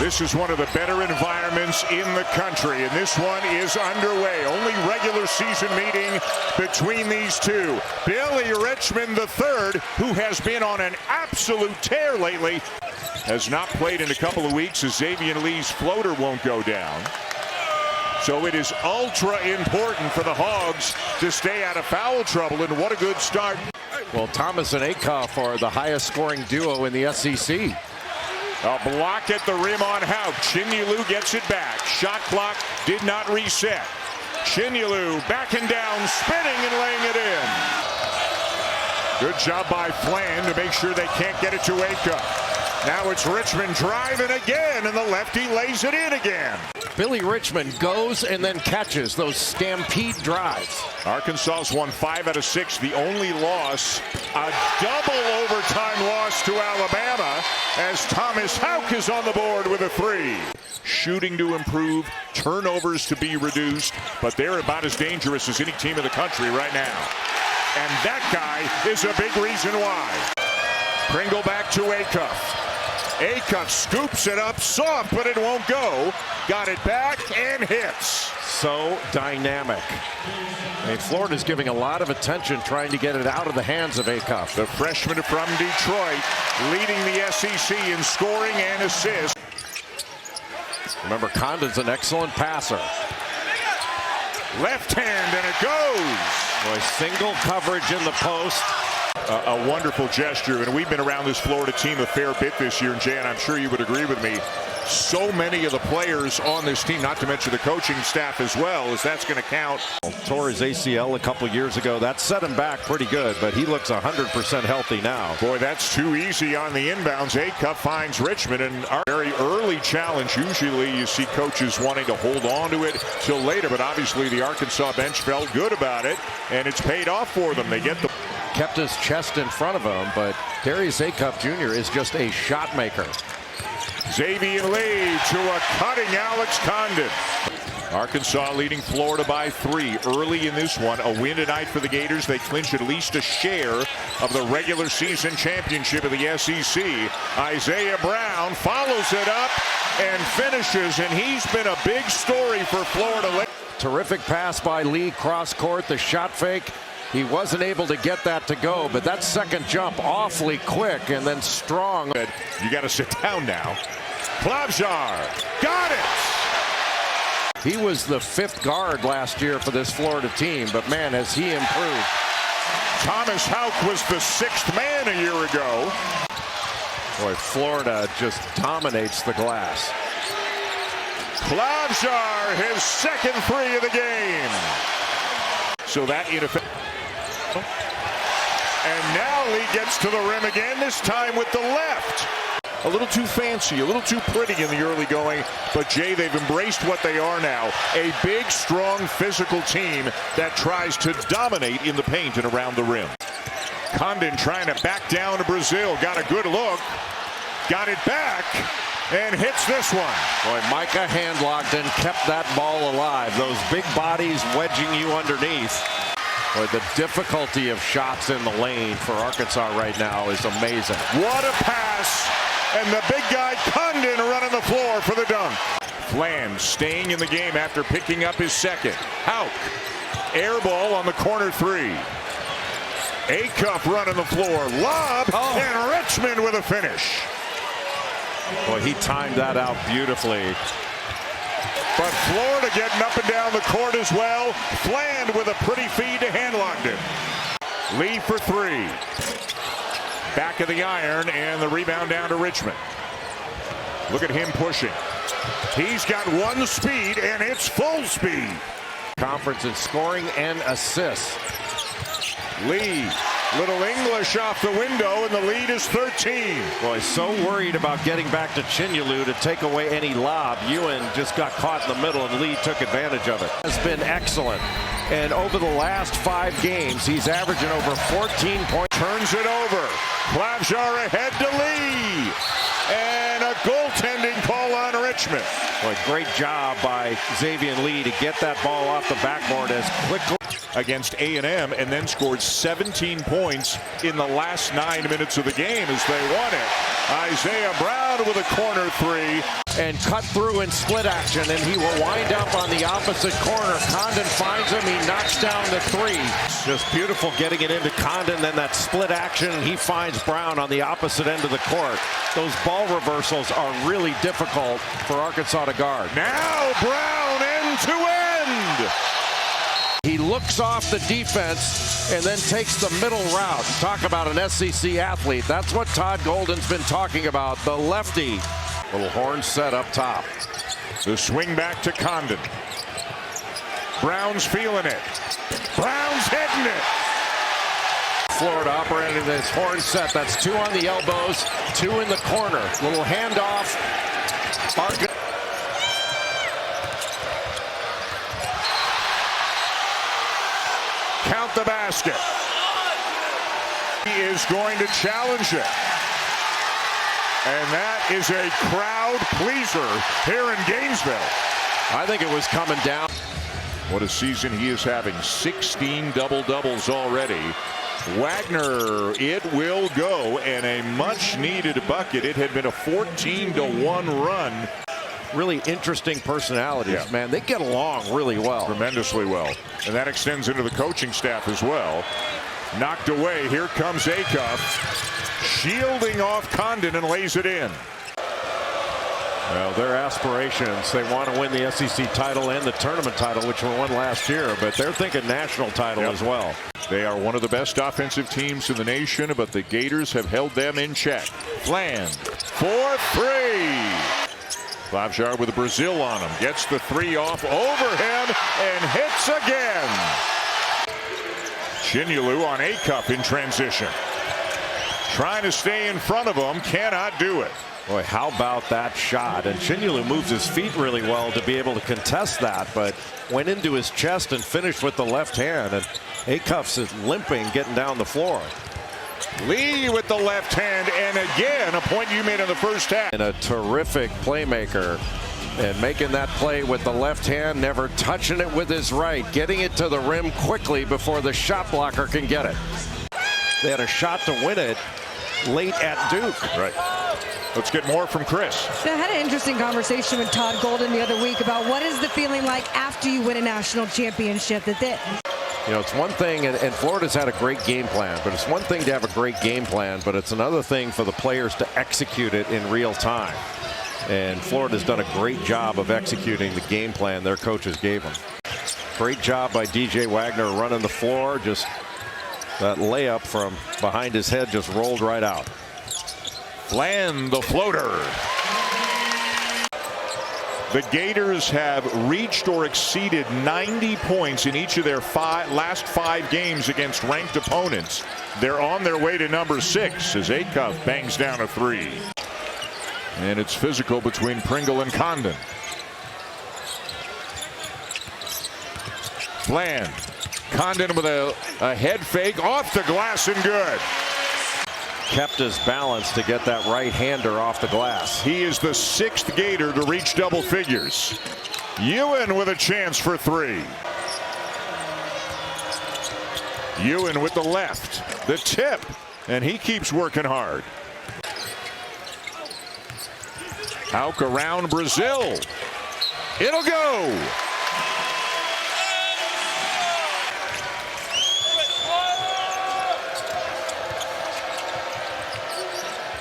This is one of the better environments in the country, and this one is underway. Only regular season meeting between these two. Billy Richmond III, who has been on an absolute tear lately, has not played in a couple of weeks as Xavier Lee's floater won't go down. So it is ultra important for the Hogs to stay out of foul trouble, and what a good start. Well, Thomas and Acuff are the highest scoring duo in the SEC. A block at the rim on Houck. Chinyelu gets it back. Shot clock did not reset. Chinyelu backing down, spinning and laying it in. Good job by Flan to make sure they can't get it to Acuff. Now it's Richmond driving again, and the lefty lays it in again. Billy Richmond goes and then catches those stampede drives. Arkansas's won 5 out of 6. The only loss, a double overtime loss to Alabama, as Thomas Houck is on the board with a 3. Shooting to improve, turnovers to be reduced, but they're about as dangerous as any team in the country right now. And that guy is a big reason why. Pringle back to Acuff. Acuff scoops it up soft, but it won't go. Got it back and hits. So dynamic. And Florida's giving a lot of attention trying to get it out of the hands of Acuff. The freshman from Detroit leading the SEC in scoring and assists. Remember, Condon's an excellent passer. Left hand, and it goes. Boy, single coverage in the post. A wonderful gesture, and we've been around this Florida team a fair bit this year, and Jay, and I'm sure you would agree with me, so many of the players on this team, not to mention the coaching staff as well, as that's going to count. Tore his ACL a couple years ago. That set him back pretty good, but he looks 100% healthy now. Boy, that's too easy on the inbounds. Acuff finds Richmond, and our very early challenge. Usually you see coaches wanting to hold on to it till later, but obviously the Arkansas bench felt good about it, and it's paid off for them. They get the kept his chest in front of him, but Darius Acuff Jr. is just a shot maker. Xavier Lee to a cutting Alex Condon. Arkansas leading Florida by 3 early in this one. A win tonight for the Gators. They clinch at least a share of the regular season championship of the SEC. Isaiah Brown follows it up and finishes, and he's been a big story for Florida. Terrific pass by Lee, cross court, the shot fake. He wasn't able to get that to go, but that second jump awfully quick and then strong. You got to sit down now. Klavjar got it. He was the 5th guard last year for this Florida team, but man, has he improved. Thomas Houck was the 6th man a year ago. Boy, Florida just dominates the glass. Klavjar, his 2nd 3 of the game. So that in effect. And now Lee gets to the rim again, this time with the left. A little too fancy, a little too pretty in the early going, but Jay, they've embraced what they are now. A big, strong, physical team that tries to dominate in the paint and around the rim. Condon trying to back down to Brazil. Got a good look. Got it back and hits this one. Boy, Micah hand-locked and kept that ball alive. Those big bodies wedging you underneath. Boy, the difficulty of shots in the lane for Arkansas right now is amazing. What a pass. And the big guy, Condon, running the floor for the dunk. Flan staying in the game after picking up his 2nd. Houck, air ball on the corner 3. Acuff running the floor. Lob, and Richmond with a finish. Boy, he timed that out beautifully. But Florida getting up and down the court as well. Flan with a pretty feed to Handlogden. Lee for 3. Back of the iron, and the rebound down to Richmond. Look at him pushing. He's got 1 speed, and it's full speed. Conference in scoring and assists. Lee, little English off the window, and the lead is 13. Boy, so worried about getting back to Chinyelu to take away any lob. Ewan just got caught in the middle, and Lee took advantage of it. Has been excellent. And over the last 5 games, he's averaging over 14 points. Turns it over. Klavjar ahead to Lee. And a goaltending call on Richmond. Boy, great job by Xavier Lee to get that ball off the backboard as quickly. Against A&M, and then scored 17 points in the last 9 minutes of the game as they won it. Isaiah Brown with a corner three. And cut through in split action, and he will wind up on the opposite corner. Condon finds him. He knocks down the three. Just beautiful getting it into Condon, then that split action, and he finds Brown on the opposite end of the court. Those ball reversals are really difficult for Arkansas to guard. Now Brown end to end. He looks off the defense and then takes the middle route. Talk about an SEC athlete. That's what Todd Golden's been talking about, the lefty. Little horn set up top. The swing back to Condon. Brown's feeling it. Brown's hitting it. Florida operating this horn set. That's 2 on the elbows, 2 in the corner. Little handoff. Count the basket. He is going to challenge it. And that is a crowd pleaser here in Gainesville. I think it was coming down. What a season he is having. 16 double-doubles already. Wagner, it will go, and a much-needed bucket. It had been a 14-1 run. Really interesting personalities, man. They get along really well. Tremendously well. And that extends into the coaching staff as well. Knocked away. Here comes Acuff. Shielding off Condon and lays it in. Well, their aspirations, they want to win the SEC title and the tournament title, which were won last year, but they're thinking national title as well. They are one of the best offensive teams in the nation, but the Gators have held them in check. Fland for 3. Klobuchar with a Brazil on him. Gets the 3 off over him and hits again. Chinyalu on Acuff in transition. Trying to stay in front of him, cannot do it. Boy, how about that shot? And Chinyalu moves his feet really well to be able to contest that, but went into his chest and finished with the left hand. And Acuff's is limping getting down the floor. Lee with the left hand, and again, a point you made in the first half. And a terrific playmaker. And making that play with the left hand, never touching it with his right. Getting it to the rim quickly before the shot blocker can get it. They had a shot to win it late at Duke. Right. Let's get more from Chris. So I had an interesting conversation with Todd Golden the other week about what is the feeling like after you win a national championship. You know, it's one thing, and Florida's had a great game plan, but it's one thing to have a great game plan, but it's another thing for the players to execute it in real time. And Florida's done a great job of executing the game plan their coaches gave them. Great job by DJ Wagner running the floor. Just that layup from behind his head just rolled right out. Fland, the floater. The Gators have reached or exceeded 90 points in each of their last 5 games against ranked opponents. They're on their way to number 6 as Acuff bangs down a 3. And it's physical between Pringle and Condon. Fland. Condon with a head fake off the glass and good. Kept his balance to get that right-hander off the glass. He is the 6th Gator to reach double figures. Ewan with a chance for 3. Ewan with the left, the tip, and he keeps working hard. Hauk around Brazil. It'll go.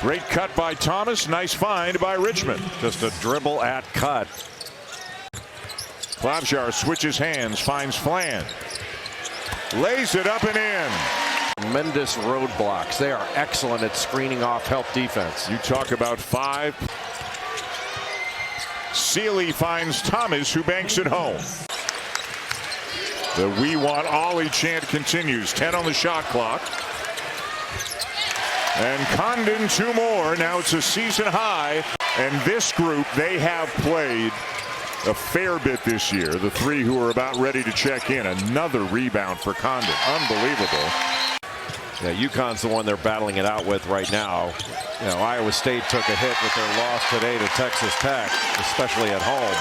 Great cut by Thomas. Nice find by Richmond. Just a dribble at cut. Klobuchar switches hands, finds Fland. Lays it up and in. Tremendous roadblocks. They are excellent at screening off help defense. You talk about 5. Sealy finds Thomas, who banks it home. The "We Want Ollie" chant continues. 10 on the shot clock. And Condon 2 more. Now it's a season high. And this group, they have played a fair bit this year. The 3 who are about ready to check in. Another rebound for Condon. Unbelievable. Yeah, UConn's the one they're battling it out with right now. You know, Iowa State took a hit with their loss today to Texas Tech, especially at home.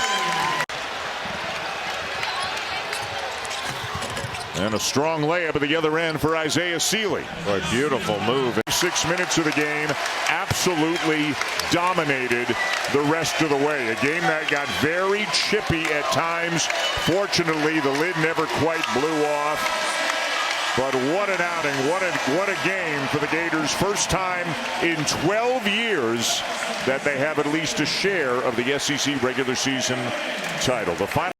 And a strong layup at the other end for Isaiah Sealy. A beautiful move. 6 minutes of the game, absolutely dominated the rest of the way. A game that got very chippy at times. Fortunately, the lid never quite blew off. But what an outing, what a game for the Gators. First time in 12 years that they have at least a share of the SEC regular season title. The final